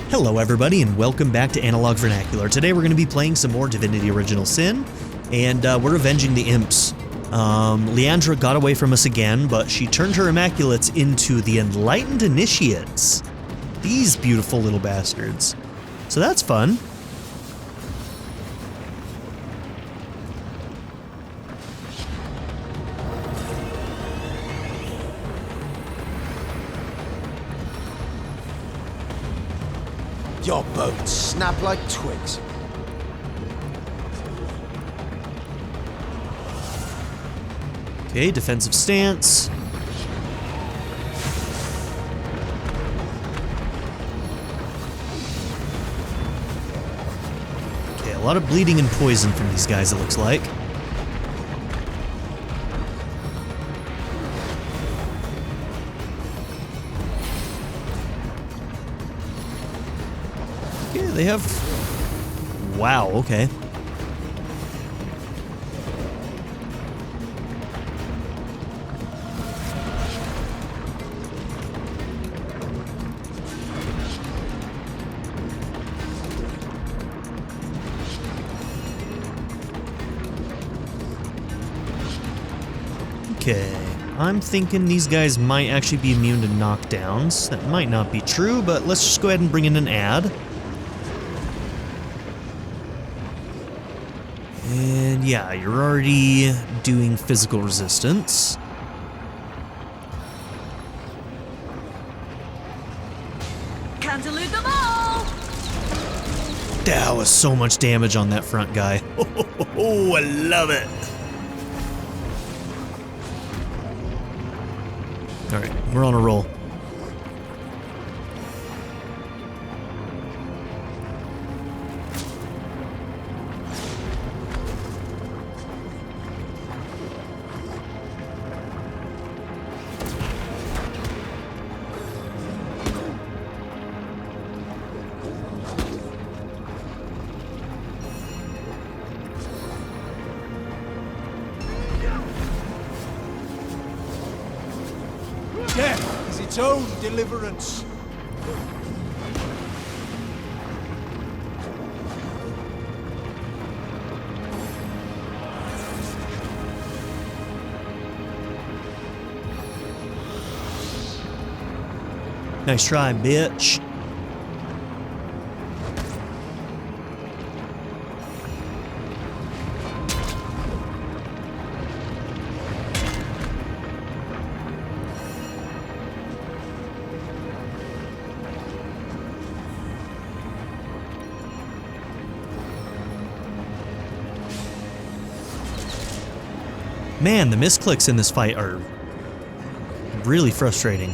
Hello everybody and welcome back to Analog Vernacular. Today we're going to be playing some more Divinity Original Sin, and we're avenging the imps. Leandra got away from us again, but she turned her Immaculates into the Enlightened Initiates. These beautiful little bastards. So that's fun. Your boats snap like twigs. Okay, defensive stance. Okay, a lot of bleeding and poison from these guys, it looks like. Okay, they have... Wow, okay. Okay, I'm thinking these guys might actually be immune to knockdowns. That might not be true, but let's just go ahead and bring in an ad. And yeah, you're already doing physical resistance. Can't elude them all! That was so much damage on that front guy. Oh, I love it. Alright, we're on a roll. Death is its own deliverance. Nice try, bitch. Man, the misclicks in this fight are really frustrating.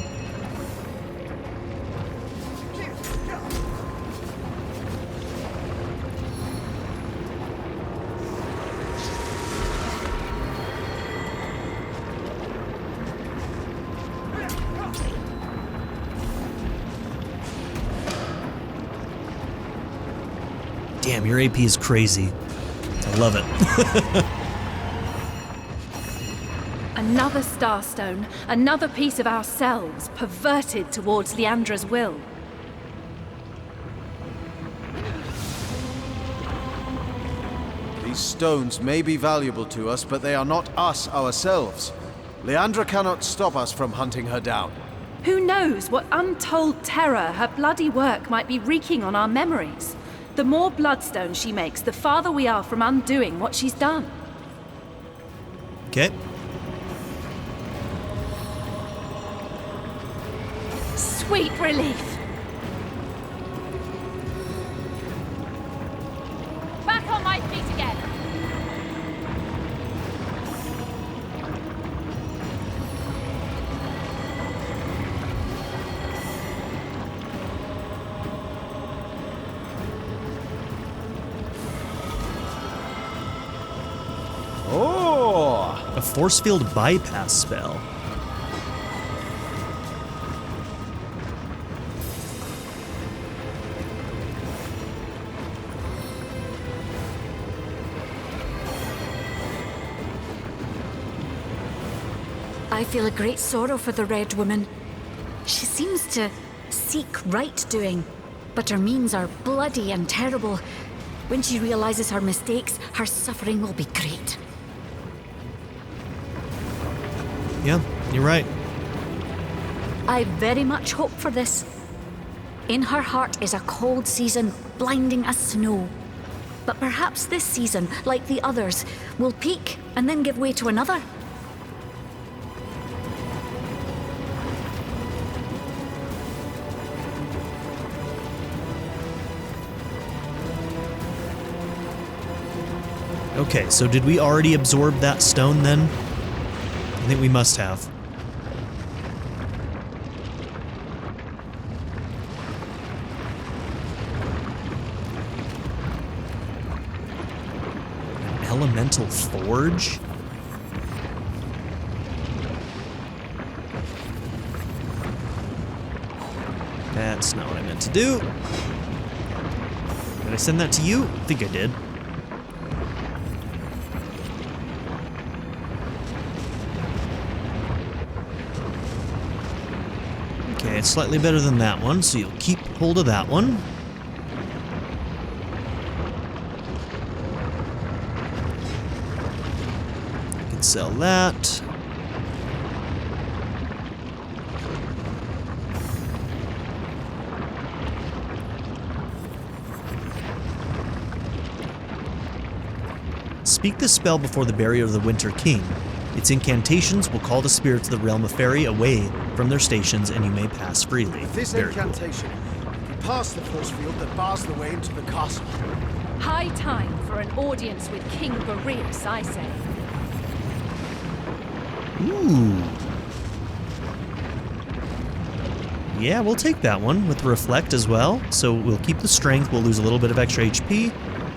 Damn, your AP is crazy. I love it. Another starstone, another piece of ourselves perverted towards Leandra's will. These stones may be valuable to us, but they are not us ourselves. Leandra cannot stop us from hunting her down. Who knows what untold terror her bloody work might be wreaking on our memories? The more bloodstones she makes, the farther we are from undoing what she's done. Okay. Sweet relief. Back on my feet again. Oh! A force field bypass spell. I feel a great sorrow for the Red Woman. She seems to seek right doing, but her means are bloody and terrible. When she realizes her mistakes, her suffering will be great. Yeah, you're right. I very much hope for this. In her heart is a cold season, blinding as snow. But perhaps this season, like the others, will peak and then give way to another. Okay, so did we already absorb that stone then? I think we must have. An elemental forge? That's not what I meant to do. Did I send that to you? I think I did. Okay, it's slightly better than that one, so you'll keep hold of that one. I can sell that. Speak this spell before the barrier of the Winter King. Its incantations will call the spirits of the realm of fairy away from their stations, and you may pass freely. With this Very incantation, you pass the force field that bars the way into the castle. High time for an audience with King Boreas, I say. cool. Ooh. Yeah, we'll take that one with Reflect as well. So we'll keep the strength, we'll lose a little bit of extra HP,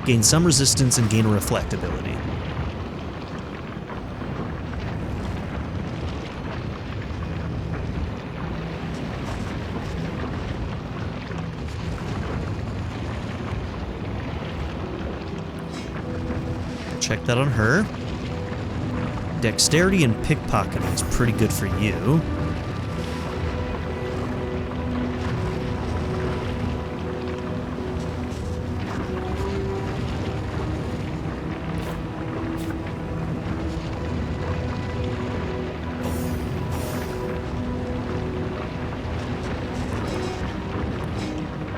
gain some resistance, and gain a Reflect ability. Check that on her. Dexterity and pickpocketing is pretty good for you.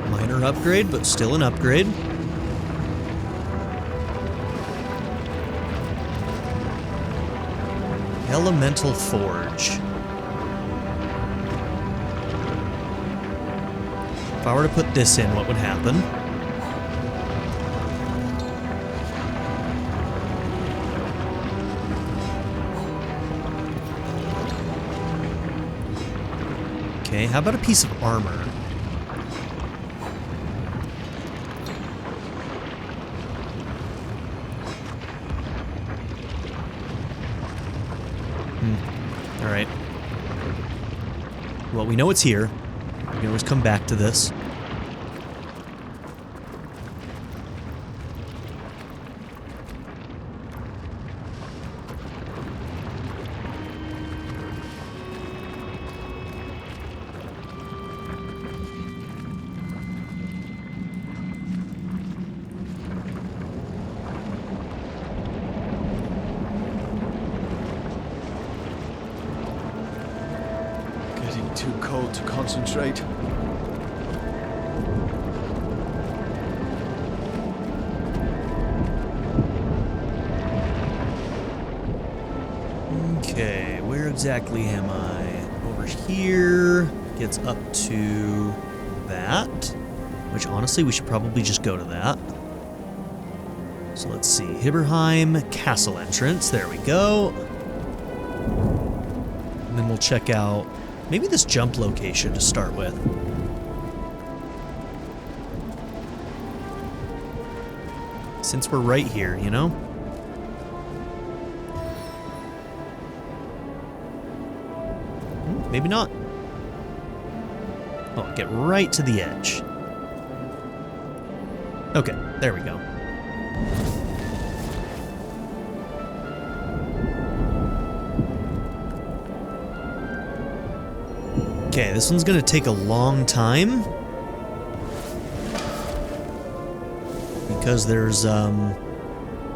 Minor upgrade, but still an upgrade. Elemental Forge. If I were to put this in, what would happen? Okay, how about a piece of armor? Alright. Well, we know it's here. We can always come back to this. Too cold to concentrate. Okay, where exactly am I? Over here. Gets up to that. Which, honestly, we should probably just go to that. So let's see. Hiberheim Castle entrance. There we go. And then we'll check out maybe this jump location to start with. Since we're right here, you know? Maybe not. Oh, get right to the edge. Okay, there we go. Okay, this one's gonna take a long time. because there's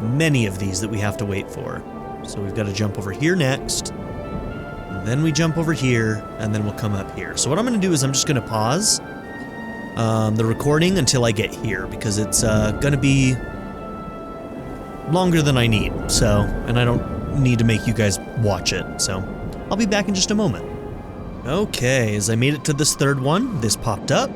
many of these that we have to wait for. So we've got to jump over here next, and then we jump over here, and then we'll come up here. So what I'm going to do is I'm just going to pause the recording until I get here, because it's going to be longer than I need. So, and I don't need to make you guys watch it. So I'll be back in just a moment. Okay, as I made it to this third one, this popped up.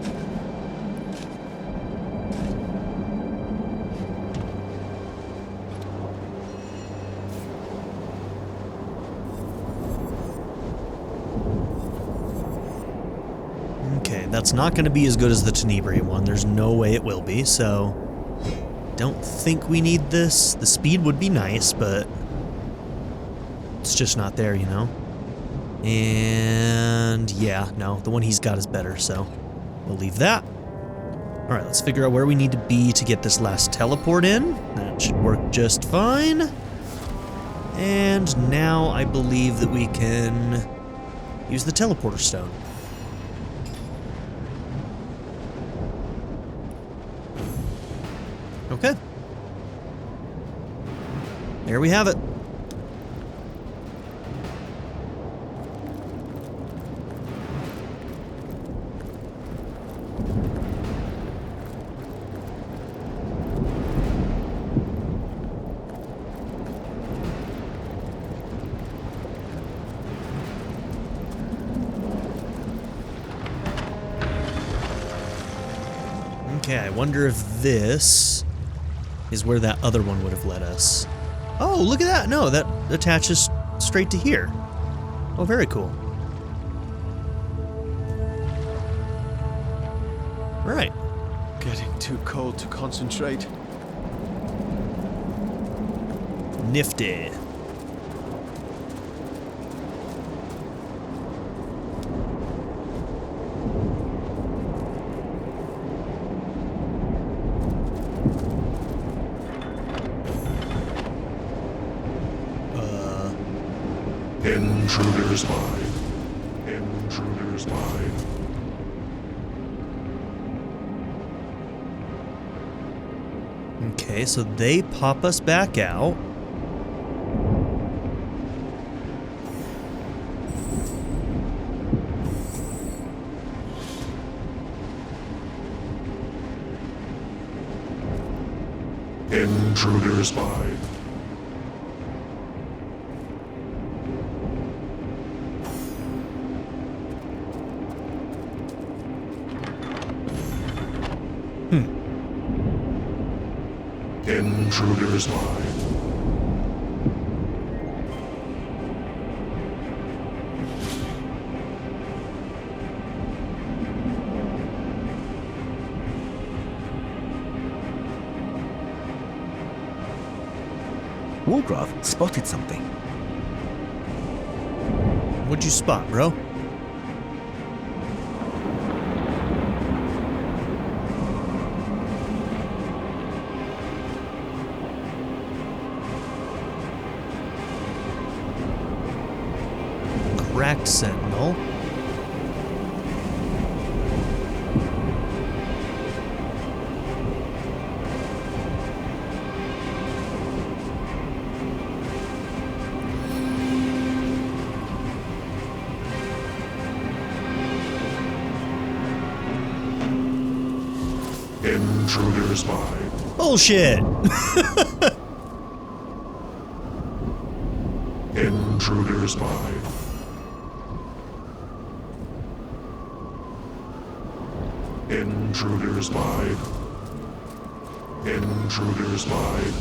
Okay, that's not going to be as good as the Tenebrae one. There's no way it will be, so don't think we need this. The speed would be nice, but it's just not there, you know? And yeah, no, the one he's got is better, so we'll leave that. All right, let's figure out where we need to be to get this last teleport in. That should work just fine. And now I believe that we can use the teleporter stone. Okay. There we have it. Okay, I wonder if this is where that other one would have led us. Oh, look at that! No, that attaches straight to here. Oh, very cool. Right. Getting too cold to concentrate. Nifty. Intruder's mine. Intruder's mine. Okay, so they pop us back out. Intruder's mine. Intruder's mine. Wargrave spotted something. What'd you spot, bro? Cracked sentinel. Intruder's mine. Bullshit! Intruder's mine. Intruder's mine. Intruder's mine.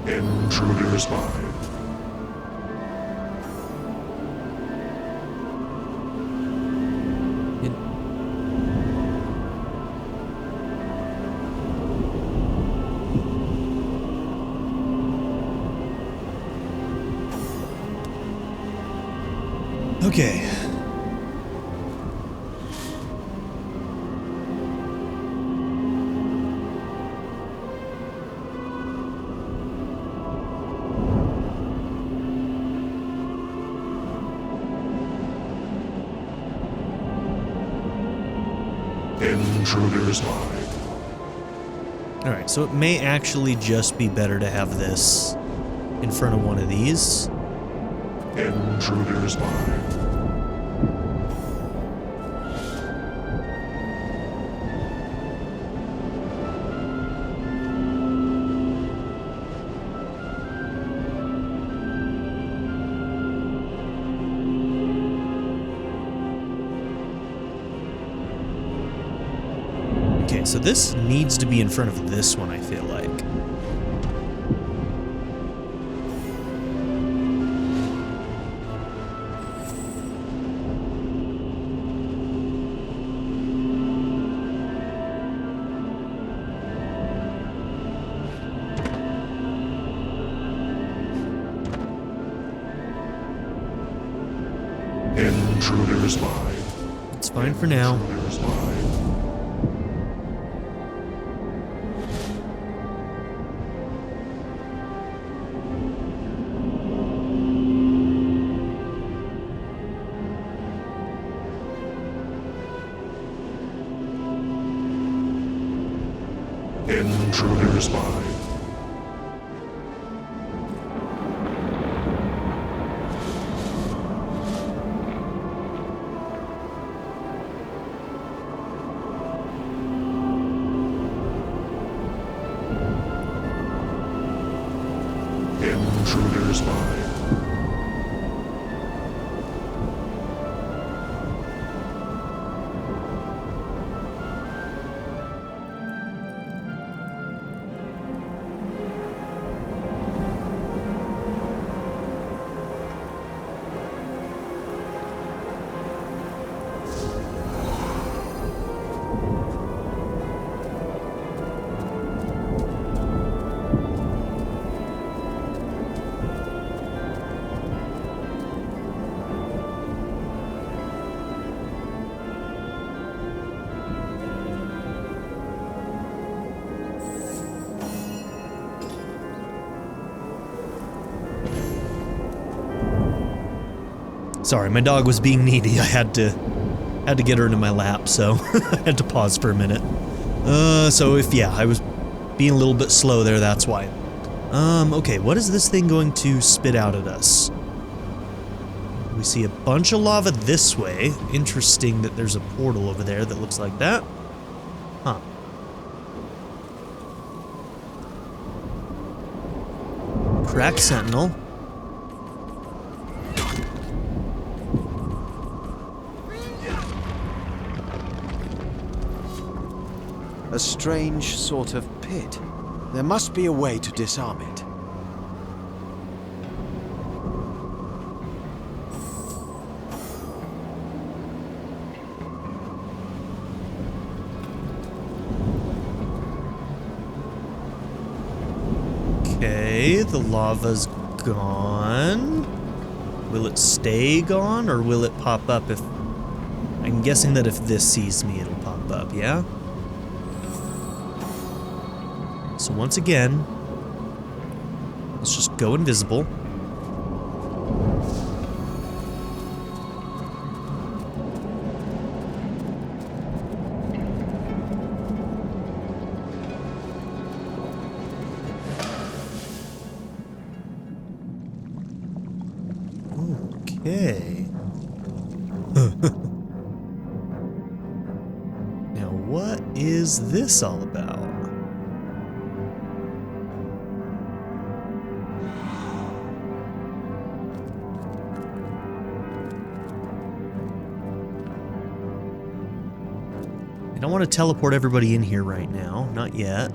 Intruder's mine. Okay. Intruder's mine. Alright, so it may actually just be better to have this in front of one of these. Intruders by. Okay, so this needs to be in front of this one, I feel like. Intruders by. It's fine for now. Intruders by. Intruders by. Intruders by. Sorry, my dog was being needy. I had to get her into my lap, so I had to pause for a minute. So if, yeah, I was being a little bit slow there, that's why. Okay, what is this thing going to spit out at us? We see a bunch of lava this way. Interesting that there's a portal over there that looks like that. Huh. Crack Sentinel. A strange sort of pit. There must be a way to disarm it. Okay, the lava's gone. Will it stay gone, or will it pop up if... I'm guessing that if this sees me, it'll pop up, yeah? So once again, let's just go invisible. Okay. Now what is this all about? I don't want to teleport everybody in here right now. Not yet.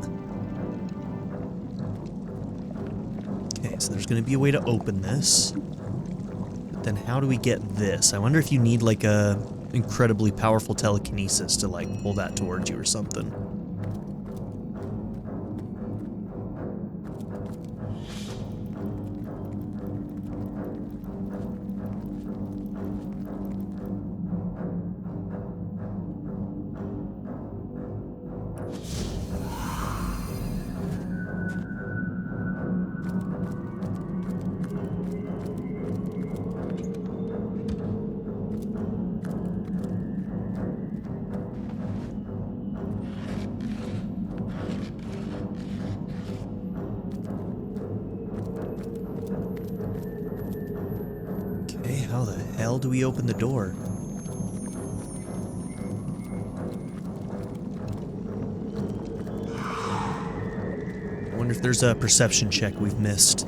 Okay, so there's going to be a way to open this. But then how do we get this? I wonder if you need like a incredibly powerful telekinesis to like pull that towards you or something. do we open the door? I wonder if there's a perception check we've missed.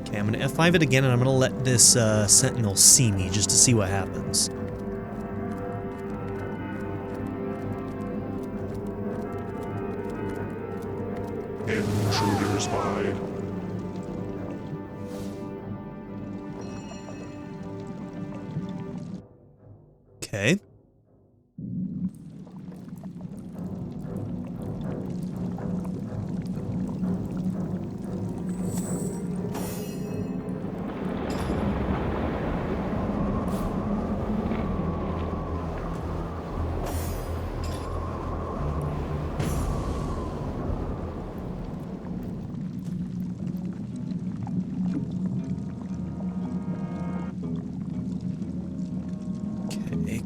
Okay, I'm gonna F5 it again, and I'm gonna let this sentinel see me just to see what happens. Intruder spied. Okay.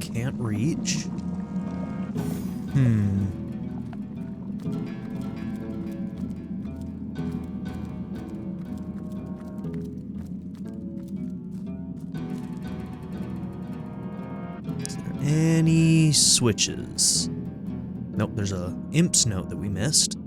Can't reach. Is there any switches? Nope, there's a imp's note that we missed.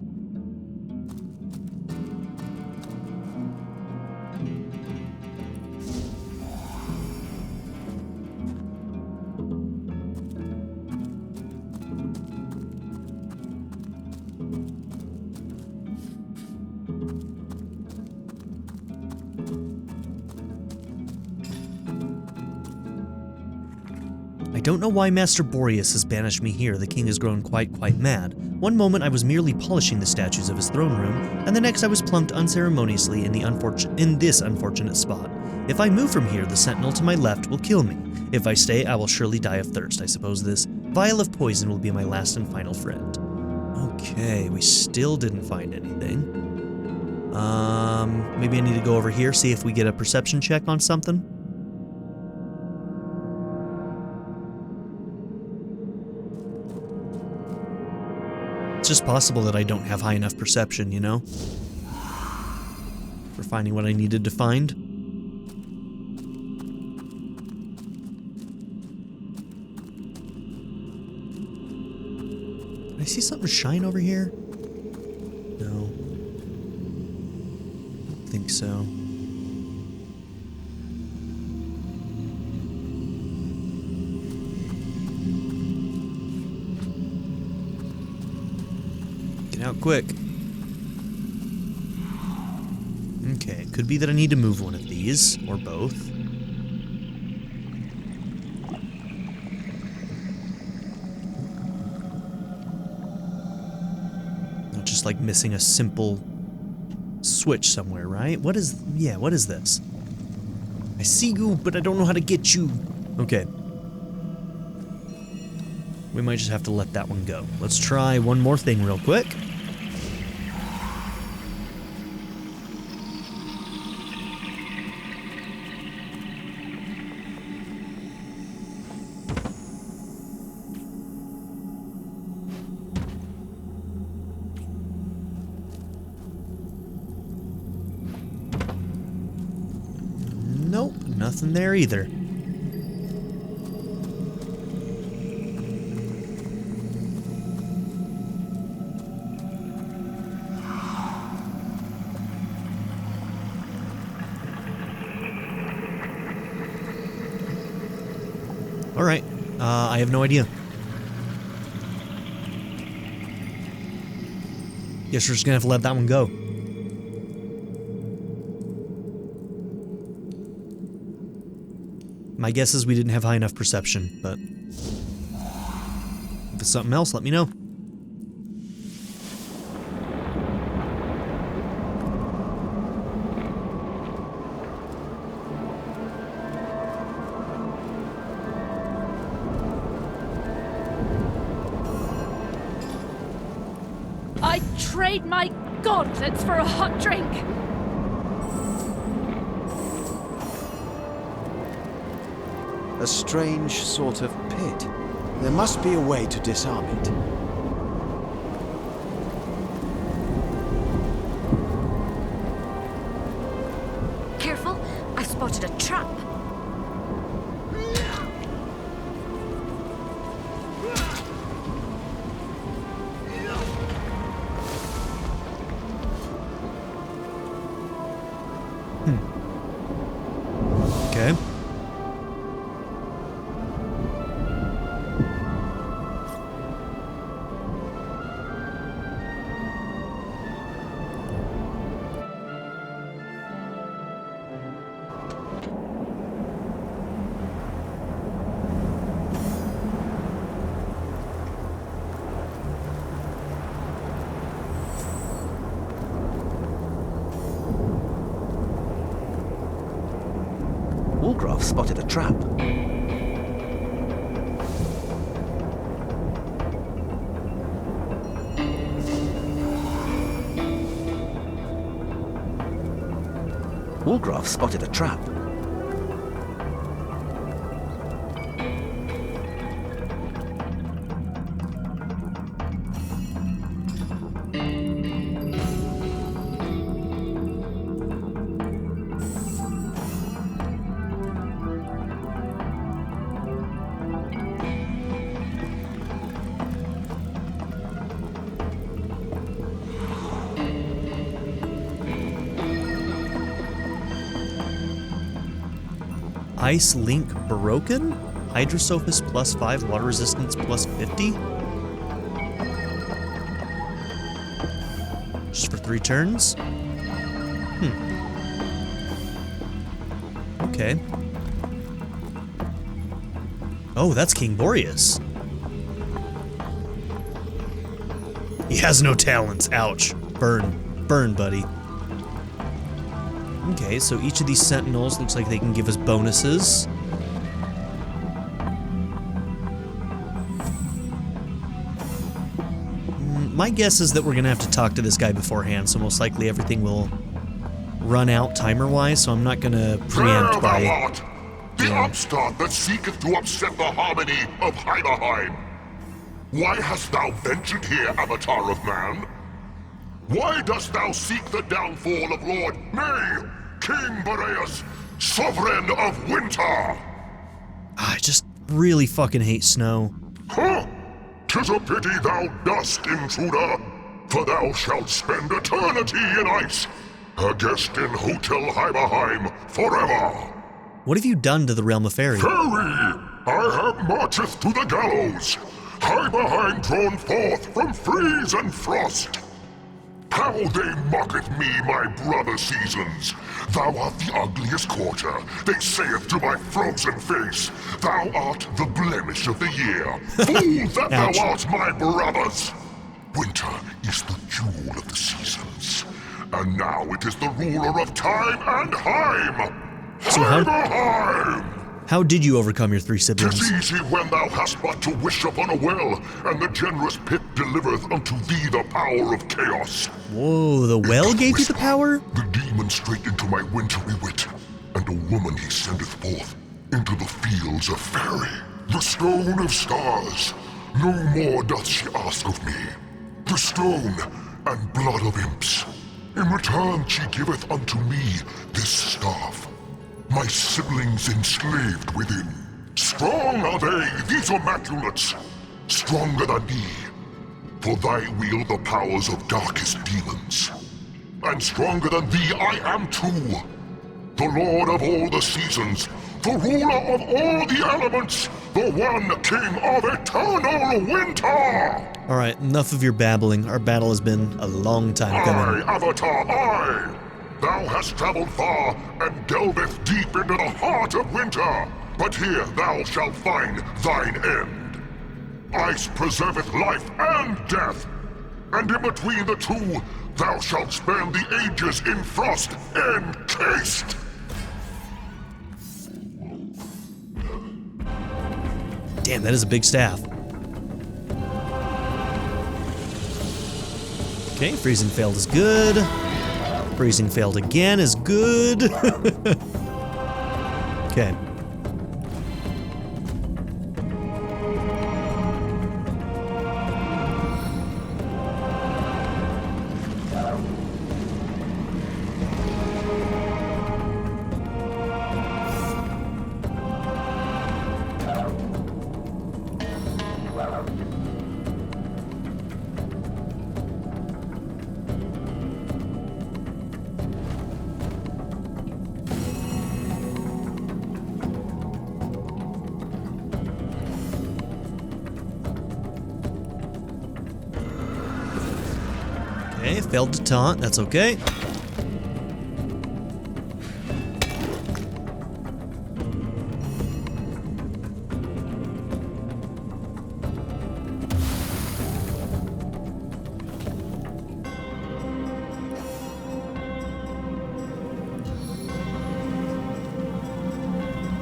I don't know why Master Boreas has banished me here. The king has grown quite mad. One moment I was merely polishing the statues of his throne room, and the next I was plumped unceremoniously in this unfortunate spot. If I move from here, the sentinel to my left will kill me. If I stay, I will surely die of thirst. I suppose this vial of poison will be my last and final friend. Okay, we still didn't find anything. Maybe I need to go over here, see if we get a perception check on something. It's just possible that I don't have high enough perception, you know? For finding what I needed to find. Did I see something shine over here? No. I don't think so. Out quick. Okay, could be that I need to move one of these, or both. Not just like missing a simple switch somewhere, right? What is this? I see you, but I don't know how to get you. Okay. We might just have to let that one go. Let's try one more thing real quick. Nope, nothing there either. Alright, I have no idea. Guess we're just gonna have to let that one go. My guess is we didn't have high enough perception, but if it's something else, let me know. I'd trade my gauntlets for a hot drink. A strange sort of pit. There must be a way to disarm it. Careful, I've spotted spotted a trap. Okay. Wolgraff spotted a trap. Wolgraff spotted a trap. Ice Link broken? Hydrosophis +5, water resistance +50? Just for 3 turns? Okay. Oh, that's King Boreas. He has no talents. Ouch. Burn. Burn, buddy. Okay, so each of these sentinels looks like they can give us bonuses. My guess is that we're gonna have to talk to this guy beforehand, so most likely everything will run out timer-wise, so I'm not gonna preempt by... There thou art, the upstart that seeketh to upset the harmony of Hiberheim. Why hast thou ventured here, avatar of man? Why dost thou seek the downfall of Lord, nay, King Boreas, sovereign of winter? I just really fucking hate snow. Huh? 'Tis a pity thou dost, intruder, for thou shalt spend eternity in ice, a guest in Hotel Hiberheim forever. What have you done to the Realm of Fairy? Fairy, I have marcheth to the gallows, Hiberheim drawn forth from freeze and frost. How they mocketh me, my brother seasons. Thou art the ugliest quarter, they saith to my frozen face. Thou art the blemish of the year. Fool that thou art, my brothers. Winter is the jewel of the seasons, and now it is the ruler of time and Heim. So how did you overcome your 3 siblings? 'Tis easy when thou hast but to wish upon a well, and the generous pit delivereth unto thee the power of chaos. Whoa, the well gave you the power? The demon straight into my wintry wit, and a woman he sendeth forth into the fields of Fairy. The stone of stars, no more doth she ask of me. The stone and blood of imps. In return she giveth unto me this staff. My siblings enslaved within. Strong are they, these immaculates, stronger than thee, for thy wield the powers of darkest demons. And stronger than thee I am too, the lord of all the seasons, the ruler of all the elements, the one king of eternal winter! Alright, enough of your babbling. Our battle has been a long time coming. I, Avatar, I! Thou hast traveled far and delveth deep into the heart of winter, but here thou shalt find thine end. Ice preserveth life and death, and in between the two thou shalt spend the ages in frost encased. Damn, that is a big staff. Okay, freezing failed is good. Freezing failed again is good. Okay. Okay, failed to taunt. That's okay.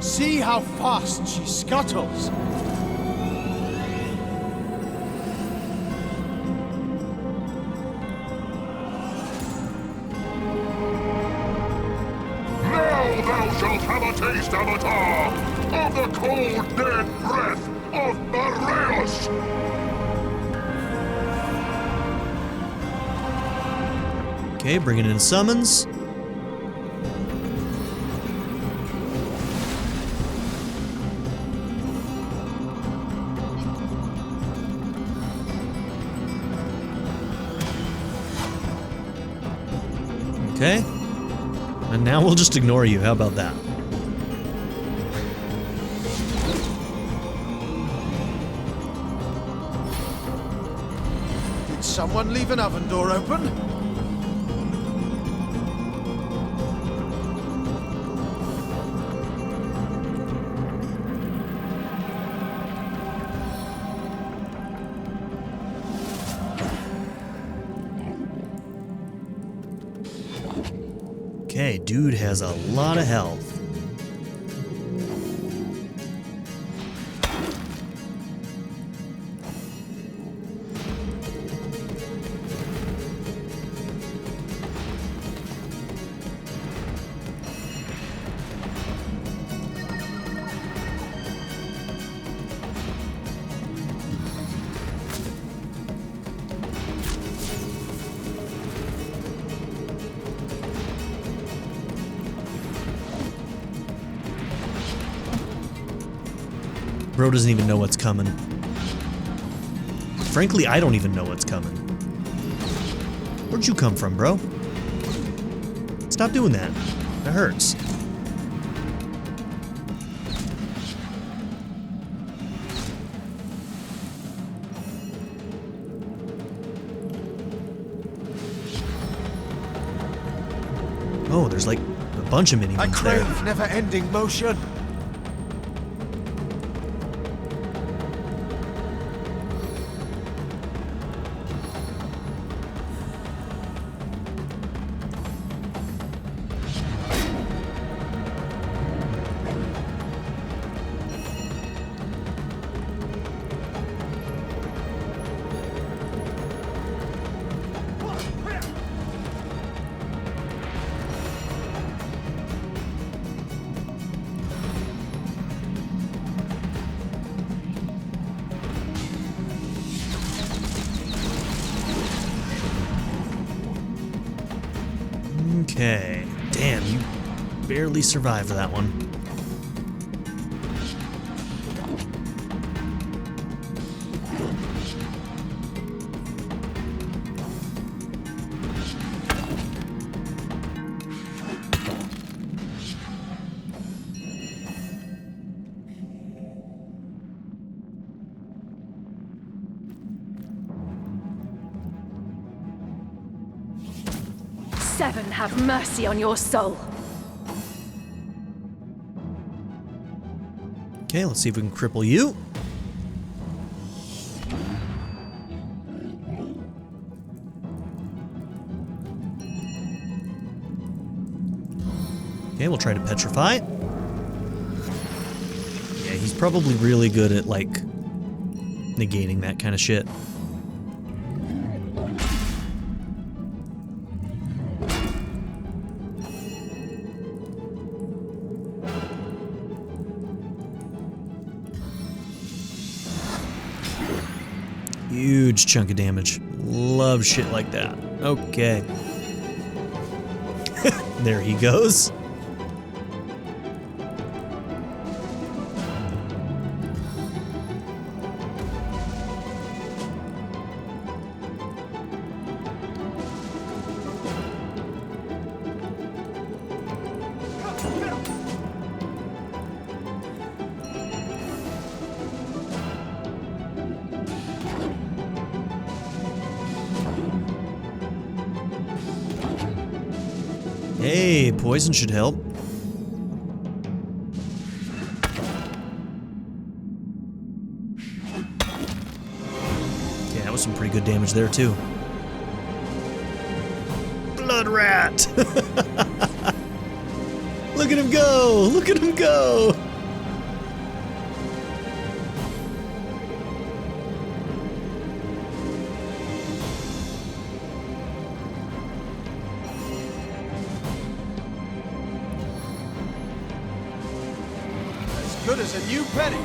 See how fast she scuttles. Now thou shalt have a taste, Avatar, of the cold, dead breath of Boreas! Okay, bringing in summons. Okay. And now we'll just ignore you. How about that? Did someone leave an oven door open? Okay, dude has a lot of health. Bro doesn't even know what's coming. Frankly, I don't even know what's coming. Where'd you come from, bro? Stop doing that. That hurts. Oh, there's like a bunch of mini I ones there. crave never-ending motion. Okay. Damn, you barely survived that one. Seven, have mercy on your soul. Okay, let's see if we can cripple you. Okay, we'll try to petrify. Yeah, he's probably really good at, like, negating that kind of shit. Huge chunk of damage. Love shit like that. Okay. There he goes. Hey, poison should help. Yeah, that was some pretty good damage there, too. Blood rat! Look at him go! Look at him go! Good as a new penny.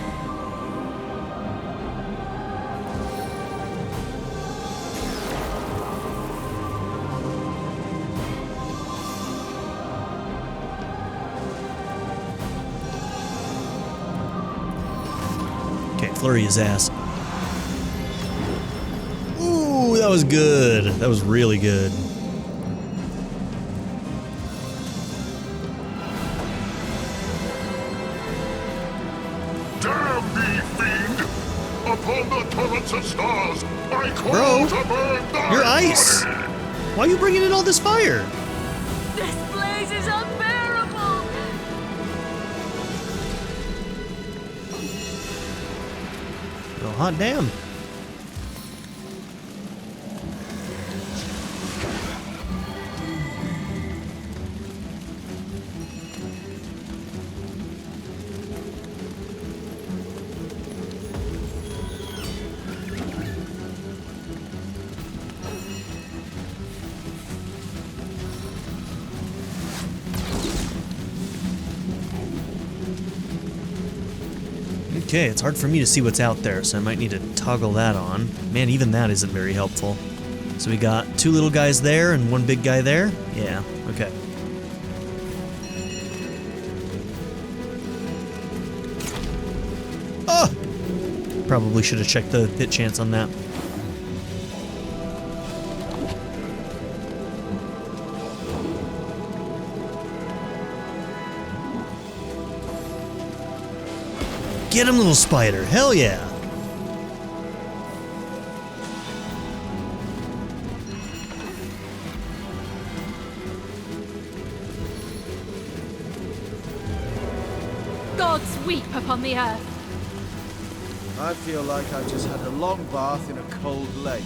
Okay, flurry his ass. Ooh, that was good. That was really good. Upon the turrets of stars, I call Bro, to burn thy you're ice. body. Why are you bringing in all this fire? This blaze is unbearable! Well, hot damn. Okay, it's hard for me to see what's out there, so I might need to toggle that on. Man, even that isn't very helpful. So we got two little guys there and one big guy there? Yeah, okay. Oh! Probably should have checked the hit chance on that. Get him, little spider. Hell yeah. Gods weep upon the earth. I feel like I just had a long bath in a cold lake.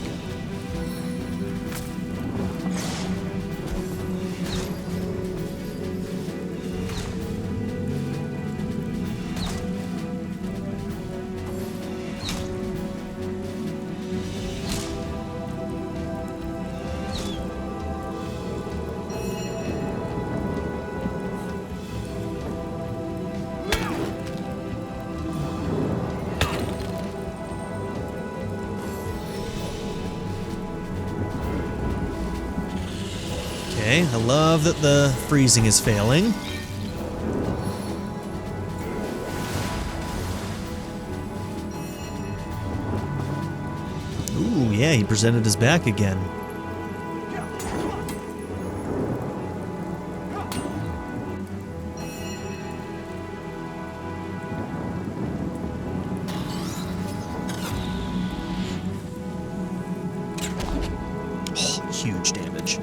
Okay, I love that the freezing is failing. Ooh, yeah, he presented his back again. Oh, huge damage.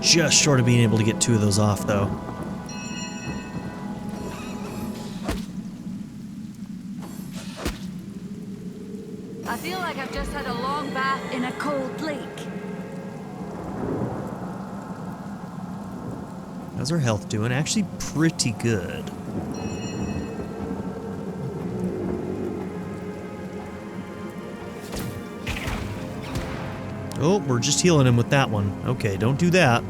Just short of being able to get two of those off, though. I feel like I've just had a long bath in a cold lake. How's our health doing? Actually, pretty good. Oh, we're just healing him with that one. Okay, don't do that.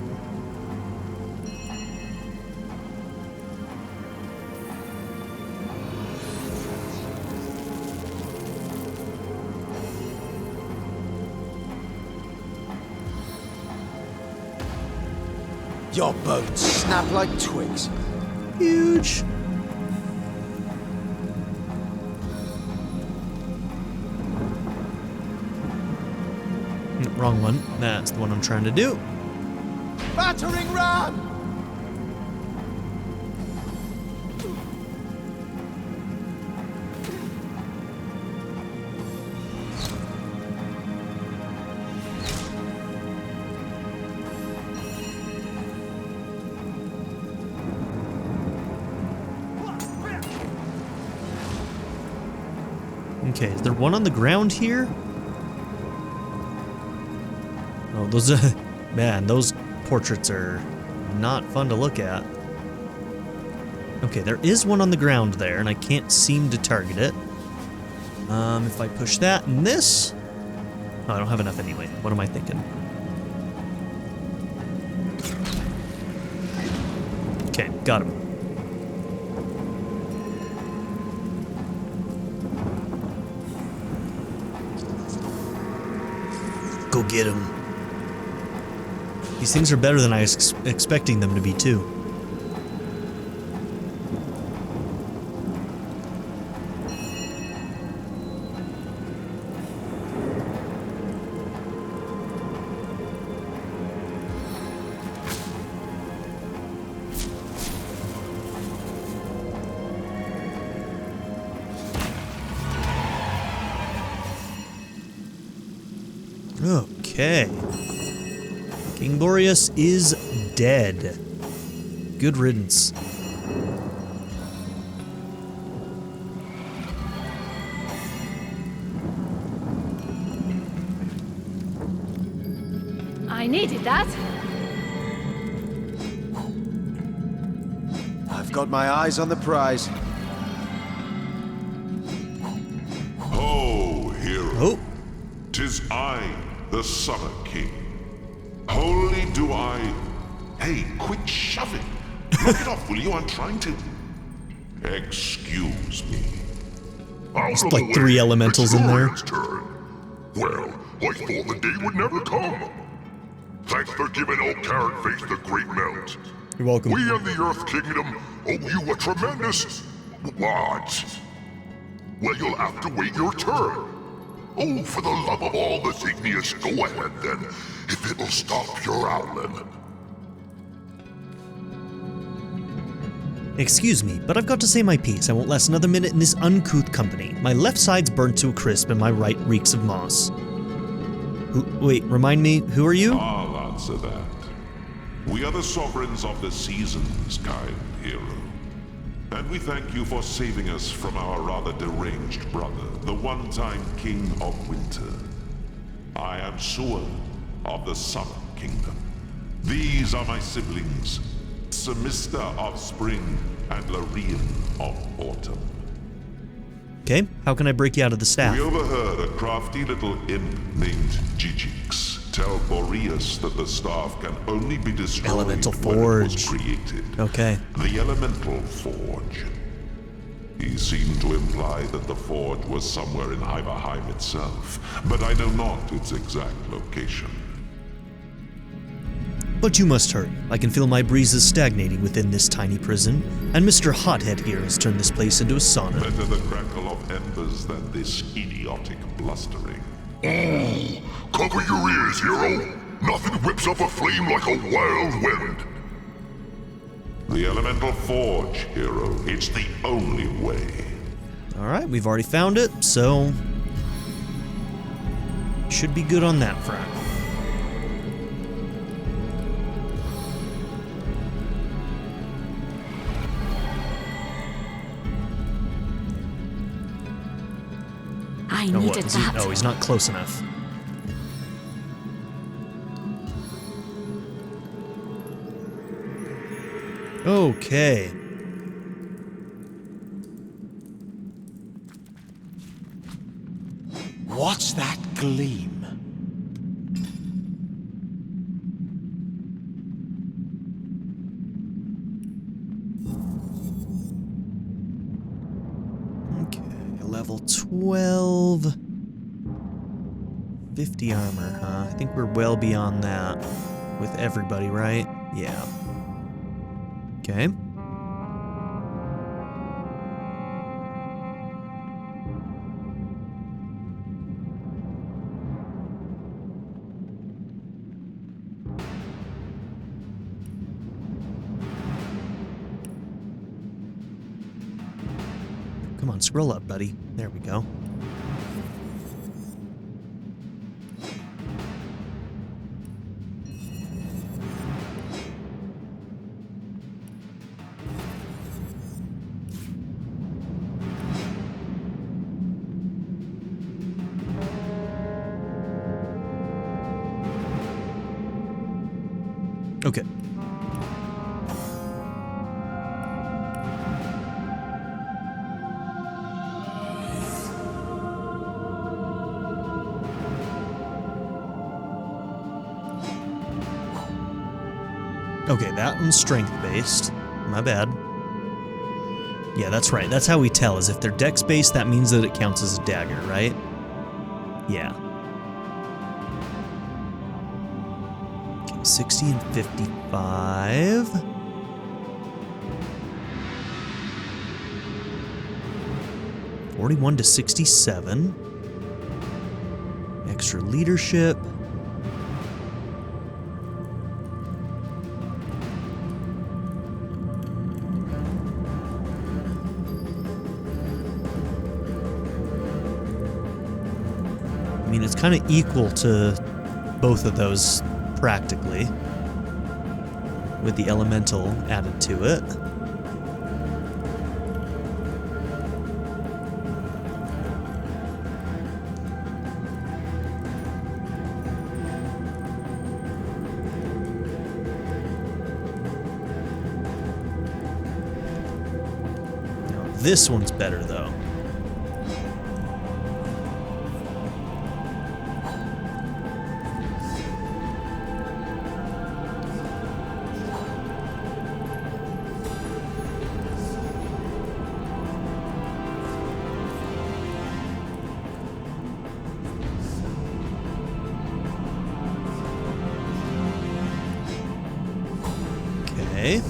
Your bones snap like twigs. Huge. Wrong one. That's the one I'm trying to do. Battering ram! Okay, is there one on the ground here? Oh, those, man, those portraits are not fun to look at. Okay, there is one on the ground there, and I can't seem to target it. If I push that and this... Oh, I don't have enough anyway. What am I thinking? Okay, got him. Go get him. These things are better than I was expecting them to be, too. Okay. King Boreas is dead. Good riddance. I needed that. I've got my eyes on the prize. Ho, hero. Oh. 'Tis I, the Summer King. Wholly do I... Hey, quit shoving. Knock it off, will you? I'm trying to... Excuse me. There's like 3 elementals in there. Turn. Well, I thought the day would never come. Thanks for giving old Carrot Face the great melt. You're welcome. We and the Earth Kingdom owe you a tremendous... What? Well, you'll have to wait your turn. Oh, for the love of all that's igneous, go ahead then, if it'll stop your owling. Excuse me, but I've got to say my piece. I won't last another minute in this uncouth company. My left side's burnt to a crisp and my right reeks of moss. Wait, remind me, who are you? I'll answer that. We are the sovereigns of the seasons, kind hero. And we thank you for saving us from our rather deranged brother, the one-time King of Winter. I am Cyseal of the Summer Kingdom. These are my siblings, Semester of Spring and Larian of Autumn. Okay, how can I break you out of the staff? We overheard a crafty little imp named Gigix tell Boreas that the staff can only be destroyed Elemental when it was Forge. created. Okay. The Elemental Forge. He seemed to imply that the forge was somewhere in Hiberheim itself, but I know not its exact location. But you must hurry. I can feel my breezes stagnating within this tiny prison, and Mr. Hothead here has turned this place into a sauna. Better the crackle of embers than this idiotic blustering. Oh, cover your ears, hero. Nothing whips up a flame like a wild wind. The Elemental Forge, hero. It's the only way. Alright, we've already found it, so... should be good on that front. I Oh, needed what? that. Oh, he's not close enough. Okay. What's that gleam? Okay, level 12. 50 armor, huh? I think we're well beyond that with everybody, right? Yeah. Okay. Come on, scroll up, buddy. There we go. Okay. Okay, that one's strength-based. My bad. Yeah, that's right. That's how we tell, is if they're dex-based, that means that it counts as a dagger, right? Yeah. Okay, 60 and 55. $41 to 67. Extra leadership. I mean, it's kind of equal to both of those, practically, with the elemental added to it. Now, this one's better, though. Okay.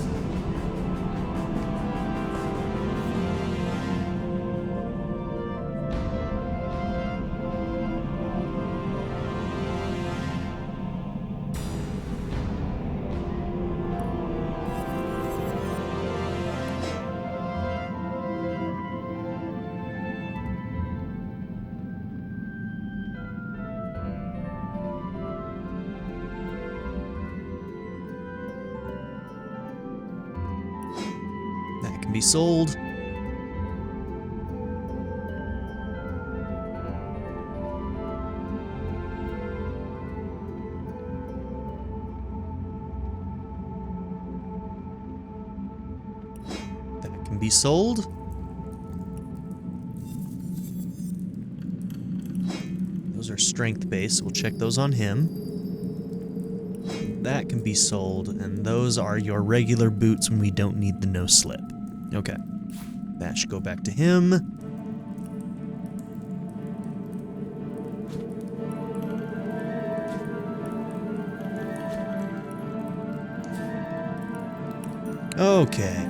That can be sold. That can be sold. Those are strength-based. We'll check those on him. That can be sold, and those are your regular boots when we don't need the no-slip. Okay. That should go back to him. Okay.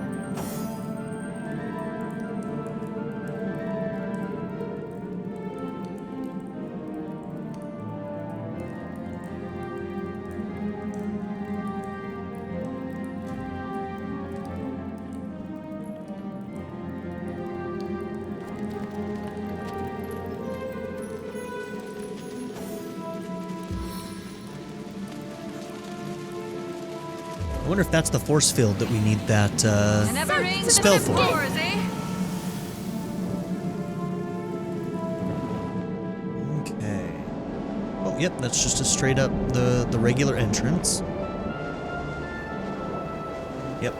I wonder if that's the force field that we need that spell for. Okay. Oh, yep, that's just a straight up the regular entrance. Yep.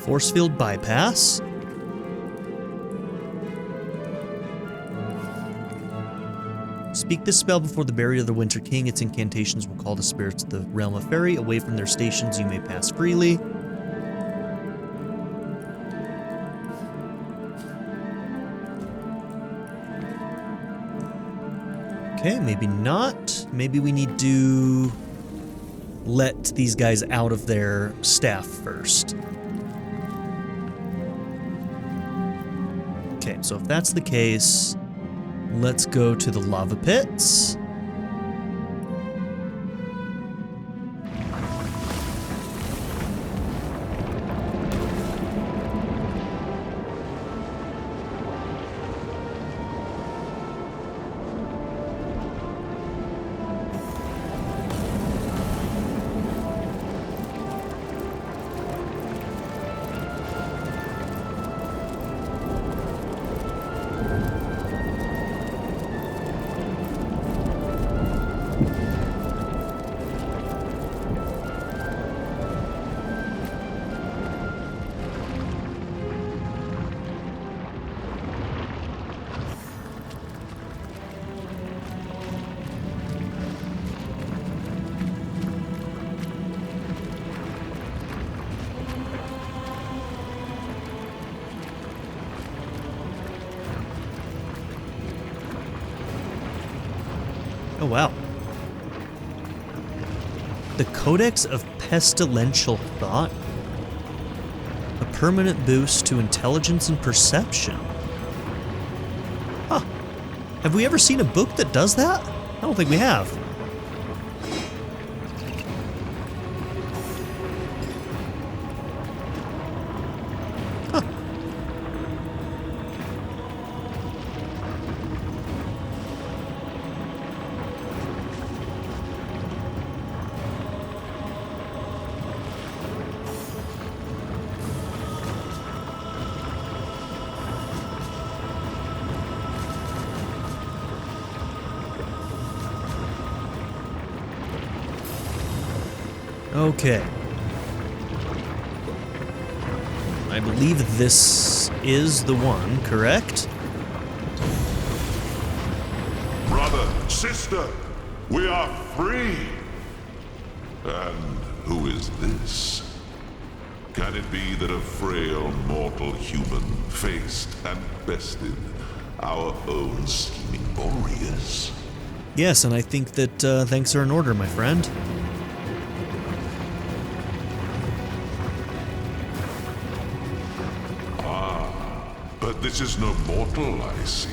Force field bypass. Speak this spell before the burial of the Winter King. Its incantations will call the spirits of the realm of fairy away from their stations. You may pass freely. Okay, maybe not. Maybe we need to let these guys out of their staff first. Okay, so if that's the case, let's go to the lava pits. Oh, wow. The Codex of Pestilential Thought. A permanent boost to intelligence and perception. Huh. Have we ever seen a book that does that? I don't think we have. Huh. Okay. I believe this is the one, correct? Brother, sister, we are free! And who is this? Can it be that a frail mortal human faced and bested our own scheming Boreas? Yes, and I think that thanks are in order, my friend. But this is no mortal, I see.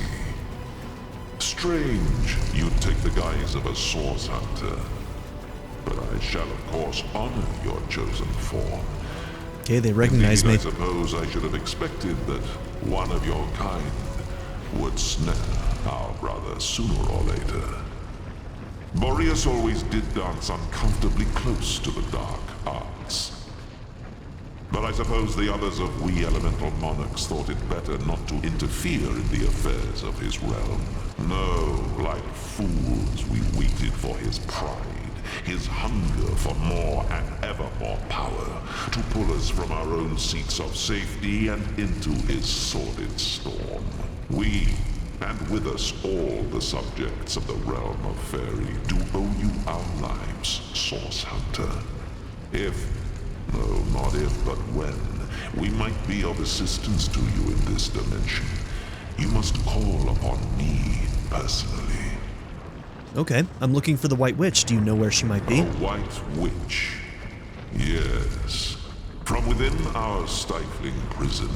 Strange you take the guise of a source hunter. But I shall of course honor your chosen form. Okay, they recognize me. I suppose I should have expected that one of your kind would snare our brother sooner or later. Boreas always did dance uncomfortably close to the dark arts. But I suppose the others of we elemental monarchs thought it better not to interfere in the affairs of his realm. No, like fools, we waited for his pride, his hunger for more and ever more power, to pull us from our own seats of safety and into his sordid storm. We, and with us all the subjects of the realm of Fairy, do owe you our lives, Source Hunter. No, not if, but when, we might be of assistance to you in this dimension, you must call upon me personally. Okay, I'm looking for the White Witch. Do you know where she might be? A White Witch? Yes. From within our stifling prison,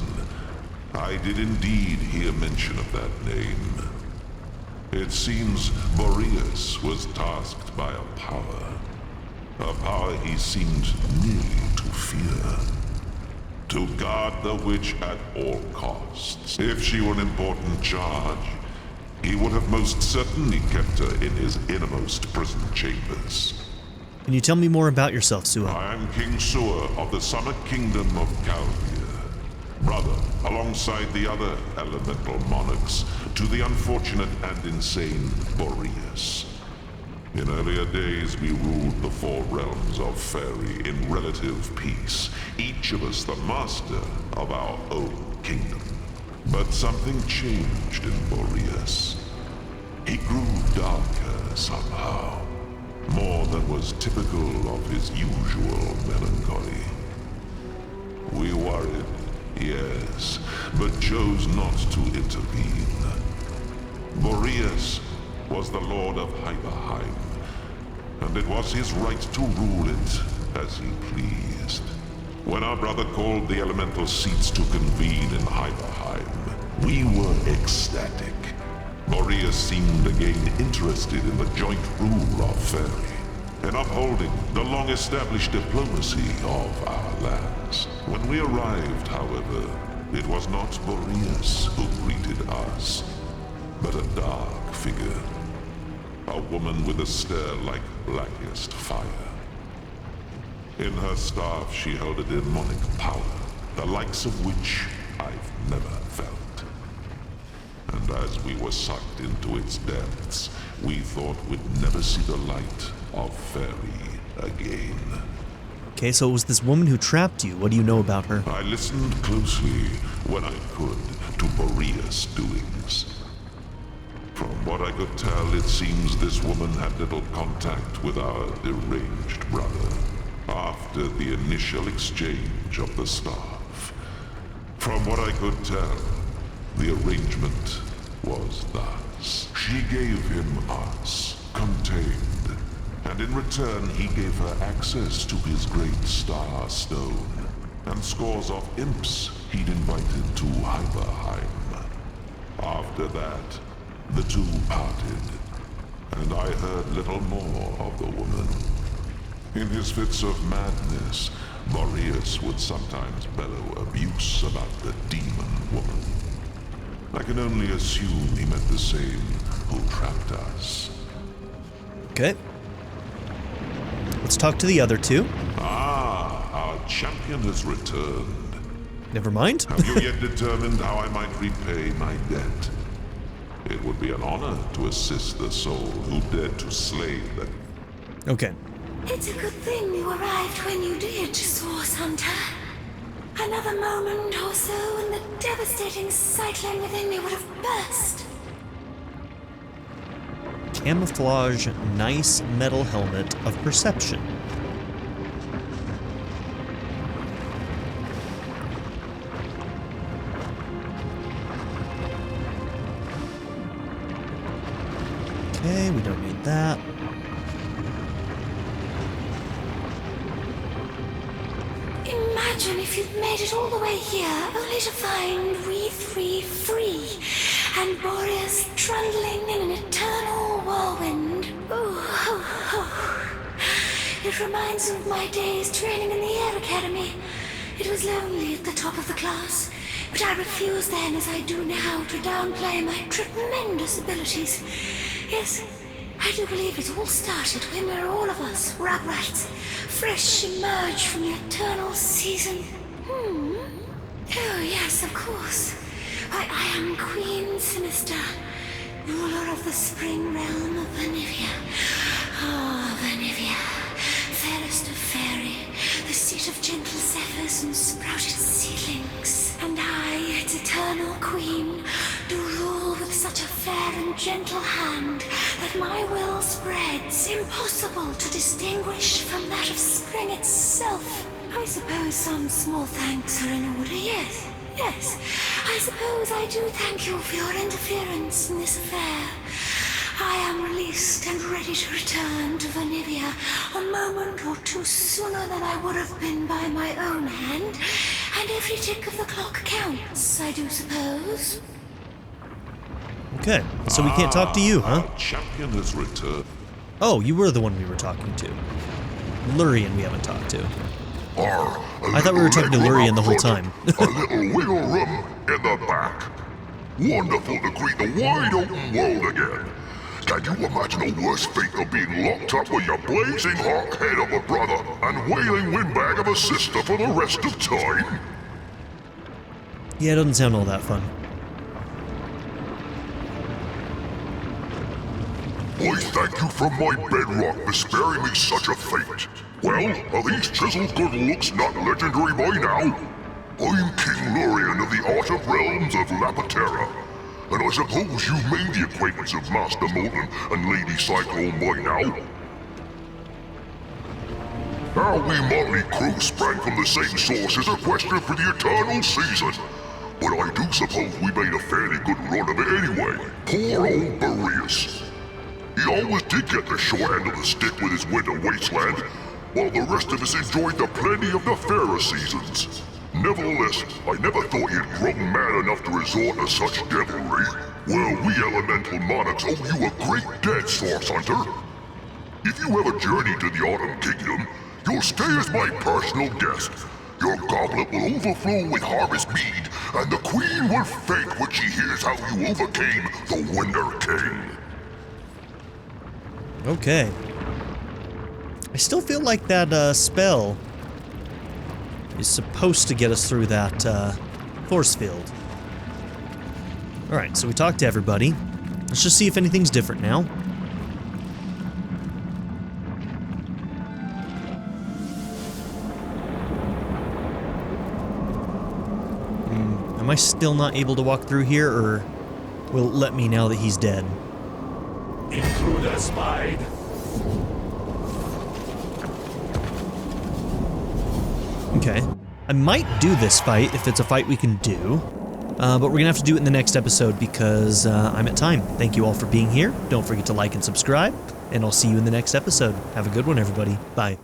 I did indeed hear mention of that name. It seems Boreas was tasked by a power he seemed nearly to fear. To guard the witch at all costs. If she were an important charge, he would have most certainly kept her in his innermost prison chambers. Can you tell me more about yourself, Sua? I am King Sua of the Summer Kingdom of Calvia, brother, alongside the other elemental monarchs, to the unfortunate and insane Boreas. In earlier days, we ruled the four realms of Fairy in relative peace, each of us the master of our own kingdom. But something changed in Boreas. He grew darker somehow, more than was typical of his usual melancholy. We worried, yes, but chose not to intervene. Boreas was the Lord of Hiberheim, and it was his right to rule it as he pleased. When our brother called the elemental seats to convene in Hiberheim, we were ecstatic. Boreas seemed again interested in the joint rule of Fairy, in upholding the long-established diplomacy of our lands. When we arrived, however, it was not Boreas who greeted us, but a dark figure. A woman with a stare like blackest fire. In her staff she held a demonic power, the likes of which I've never felt. And as we were sucked into its depths, we thought we'd never see the light of Fairy again. Okay, so it was this woman who trapped you. What do you know about her? I listened closely when I could to Boreas' doings. From what I could tell, it seems this woman had little contact with our deranged brother after the initial exchange of the staff. From what I could tell, the arrangement was thus. She gave him us, contained, and in return he gave her access to his great star stone, and scores of imps he'd invited to Hiberheim. After that, the two parted, and I heard little more of the woman. In his fits of madness, Boreas would sometimes bellow abuse about the demon woman. I can only assume he meant the same who trapped us. Okay. Let's talk to the other two. Ah, our champion has returned. Never mind. Have you yet determined how I might repay my debt? It would be an honor to assist the soul who dared to slay the... Okay. It's a good thing you arrived when you did, Source Hunter. Another moment or so and the devastating cyclone within me would have burst. Camouflage nice metal helmet of perception. Okay, we don't need that. Imagine if you'd made it all the way here, only to find we three free, and Boreas trundling in an eternal whirlwind. It reminds me of my days training in the Air Academy. It was lonely at the top of the class, but I refused then, as I do now, to downplay my tremendous abilities. Yes, I do believe it all started when we were all of us rugrats, fresh emerged from the eternal season. Oh, yes, of course. Why, I am Queen Sinister, ruler of the spring realm of Vanivia. Ah, Vanivia, fairest of fairy, the seat of gentle zephyrs and sprouted seedlings. And I, its eternal queen, do rule with such a fair and gentle hand that my will spreads, impossible to distinguish from that of spring itself. I suppose some small thanks are in order, yes. Yes, I suppose I do thank you for your interference in this affair. I am released and ready to return to Vanivia a moment or two sooner than I would have been by my own hand, and every tick of the clock counts, I do suppose. Okay, so we can't talk to you, huh? Our champion has returned. Oh, you were the one we were talking to. Lurian we haven't talked to. I thought we were talking to Lurian the whole time. A little wiggle room in the back. Wonderful to greet the wide open world again. Can you imagine a worse fate than being locked up with your blazing hawk head of a brother and wailing windbag of a sister for the rest of time? Yeah, it doesn't sound all that fun. I thank you from my bedrock for sparing me such a fate. Well, are these chiseled good looks not legendary by now? I'm King Larian of the Art of Realms of Lapatera, and I suppose you've made the acquaintance of Master Molten and Lady Cyclone by now? Our wee motley crew sprang from the same source as a question for the eternal season, but I do suppose we made a fairly good run of it anyway. Poor old Boreas. He always did get the short end of the stick with his winter wasteland, while the rest of us enjoyed the plenty of the fairer seasons. Nevertheless, I never thought he'd grown mad enough to resort to such devilry. Well, we elemental monarchs owe you a great debt, Source Hunter. If you ever journey to the Autumn Kingdom, you'll stay as my personal guest. Your goblet will overflow with harvest mead, and the Queen will faint when she hears how you overcame the Winter King. Okay. I still feel like that spell is supposed to get us through that force field. Alright, so we talked to everybody. Let's just see if anything's different now. Am I still not able to walk through here, or will it let me now that he's dead? Intruder spied. Okay. I might do this fight if it's a fight we can do, but we're gonna have to do it in the next episode because I'm at time. Thank you all for being here. Don't forget to like and subscribe, and I'll see you in the next episode. Have a good one, everybody. Bye.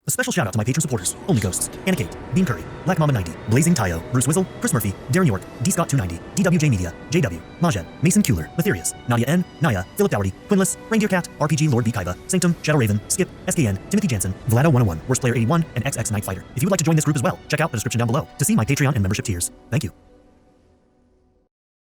A special shout out to my patron supporters: Only Ghosts, Anna Kate, Bean Curry, Black Mama 90, Blazing Tayo, Bruce Wizzle, Chris Murphy, Darren York, D Scott 290, DWJ Media, JW, Majed, Mason Kuhler, Matherius, Nadia N, Naya, Philip Dougherty, Quinless, Reindeer Cat, RPG Lord B Kaiba, Sanctum, Shadow Raven, Skip, SKN, Timothy Jansen, Vlado 101, Worst Player 81, and XX Night Fighter. If you would like to join this group as well, check out the description down below to see my Patreon and membership tiers. Thank you.